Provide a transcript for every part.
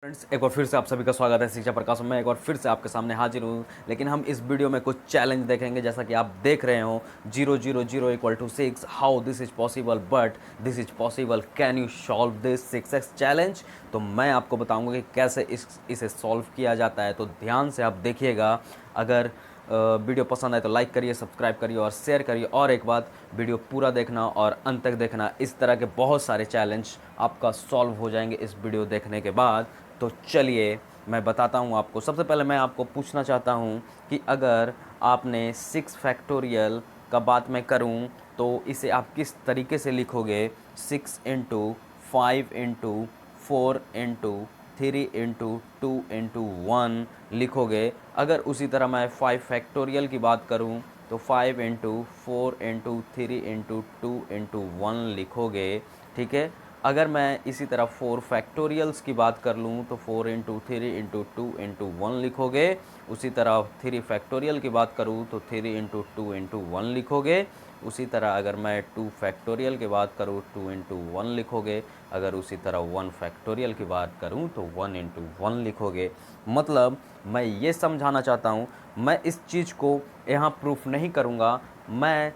Friends, एक बार फिर से आप सभी का स्वागत है शिक्षा प्रकाश में। एक बार फिर से आपके सामने हाजिर हूँ, लेकिन हम इस वीडियो में कुछ चैलेंज देखेंगे। जैसा कि आप देख रहे हो 0 0 0 = 6, how this is possible, but this is possible, can you solve this 6x challenge. तो मैं आपको बताऊंगा कि कैसे इसे सॉल्व किया जाता है। तो ध्यान से आप देखिएगा। अगर वीडियो पसंद आए तो लाइक करिए, सब्सक्राइब करिए और शेयर करिए। और एक बात, वीडियो पूरा देखना और अंत तक देखना। इस तरह के बहुत सारे चैलेंज आपका सॉल्व हो जाएंगे इस वीडियो देखने के बाद। तो चलिए मैं बताता हूँ आपको। सबसे पहले मैं आपको पूछना चाहता हूँ कि अगर आपने 6 फैक्टोरियल का बात मैं करूँ तो इसे आप किस तरीके से लिखोगे। 6 into 5 into 4 into 3 into 2 into 1 लिखोगे। अगर उसी तरह मैं 5 फैक्टोरियल की बात करूं तो 5 इंटू 4 इंटू 3 इंटू 2 इंटू 1 लिखोगे। ठीक है। अगर मैं इसी तरह 4 फैक्टोरियल्स की बात कर लूँ तो 4 इंटू 3 इंटू 2 इंटू 1 लिखोगे। उसी तरह 3 फैक्टोरियल की बात करूँ तो 3 इंटू 2 इंटू 1 लिखोगे। उसी तरह अगर मैं 2 फैक्टोरियल की बात करूँ 2 इंटू 1 लिखोगे। अगर उसी तरह 1 फैक्टोरियल की बात करूँ तो 1 इंटू 1 लिखोगे। मतलब मैं ये समझाना चाहता हूँ, मैं इस चीज़ को यहाँ प्रूफ नहीं करूँगा। मैं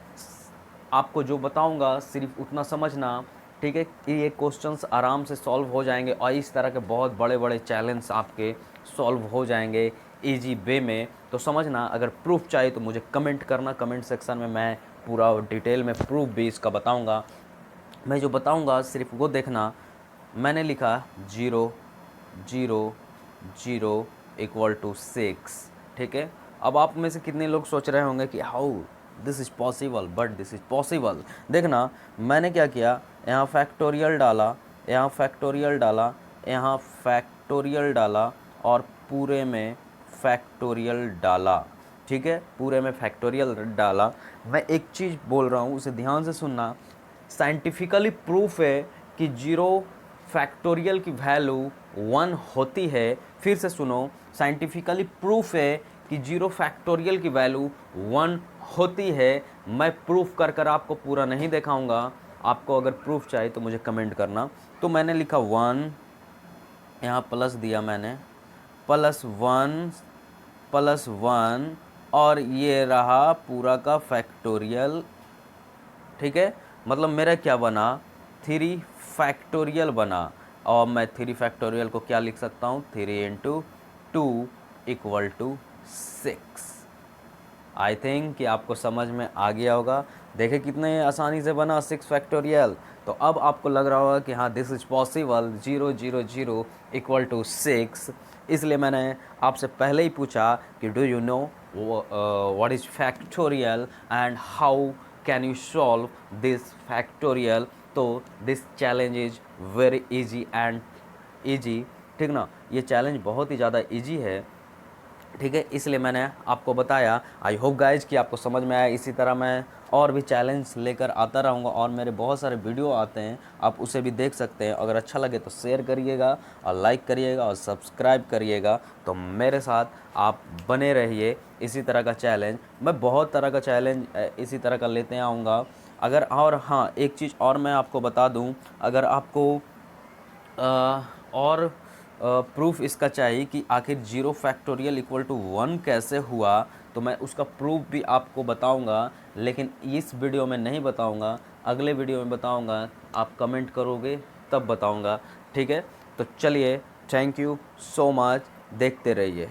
आपको जो बताऊँगा सिर्फ उतना समझना। ठीक है कि ये क्वेश्चंस आराम से सॉल्व हो जाएंगे और इस तरह के बहुत बड़े बड़े चैलेंज आपके सॉल्व हो जाएंगे इजी वे में। तो समझना। अगर प्रूफ चाहिए तो मुझे कमेंट करना, कमेंट सेक्शन में मैं पूरा डिटेल में प्रूफ भी इसका बताऊंगा। मैं जो बताऊंगा सिर्फ वो देखना। मैंने लिखा 0 0 0 = 6। ठीक है। अब आप में से कितने लोग सोच रहे होंगे कि how this is possible, but this is possible. देखना मैंने क्या किया, यहाँ फैक्टोरियल डाला, यहाँ फैक्टोरियल डाला, यहाँ फैक्टोरियल डाला और पूरे में फैक्टोरियल डाला। ठीक है, पूरे में फैक्टोरियल डाला। मैं एक चीज़ बोल रहा हूँ, उसे ध्यान से सुनना। साइंटिफिकली प्रूफ है कि 0 फैक्टोरियल की वैल्यू 1 होती है। फिर से सुनो, साइंटिफिकली प्रूफ है कि 0 फैक्टोरियल की वैल्यू 1 होती है। मैं प्रूफ कर कर आपको पूरा नहीं दिखाऊंगा। आपको अगर प्रूफ चाहिए तो मुझे कमेंट करना। तो मैंने लिखा 1, यहाँ प्लस दिया मैंने, +1 और ये रहा पूरा का फैक्टोरियल। ठीक है। मतलब मेरा क्या बना, 3 फैक्टोरियल बना। और मैं 3 फैक्टोरियल को क्या लिख सकता हूँ, 3 इंटू 2 = 6। आई थिंक कि आपको समझ में आ गया होगा। देखे कितने आसानी से बना 6 फैक्टोरियल। तो अब आपको लग रहा होगा कि हाँ दिस इज़ पॉसिबल, 0 0 0 = 6। इसलिए मैंने आपसे पहले ही पूछा कि do you know what is factorial and how can you solve this factorial. तो this challenge is very easy and easy. ठीक ना, ये चैलेंज बहुत ही ज़्यादा इजी है। ठीक है, इसलिए मैंने आपको बताया। आई होप गाइज कि आपको समझ में आया। इसी तरह मैं और भी चैलेंज लेकर आता रहूँगा और मेरे बहुत सारे वीडियो आते हैं, आप उसे भी देख सकते हैं। अगर अच्छा लगे तो शेयर करिएगा और लाइक करिएगा और सब्सक्राइब करिएगा। तो मेरे साथ आप बने रहिए। इसी तरह का चैलेंज मैं बहुत तरह का चैलेंज इसी तरह का लेते आऊँगा। अगर और हाँ, एक चीज़ और मैं आपको बता दूँ। अगर आपको और प्रूफ इसका चाहिए कि आखिर 0 फैक्टोरियल = 1 कैसे हुआ, तो मैं उसका प्रूफ भी आपको बताऊंगा। लेकिन इस वीडियो में नहीं बताऊंगा, अगले वीडियो में बताऊंगा। आप कमेंट करोगे तब बताऊंगा। ठीक है। तो चलिए, थैंक यू सो मच, देखते रहिए।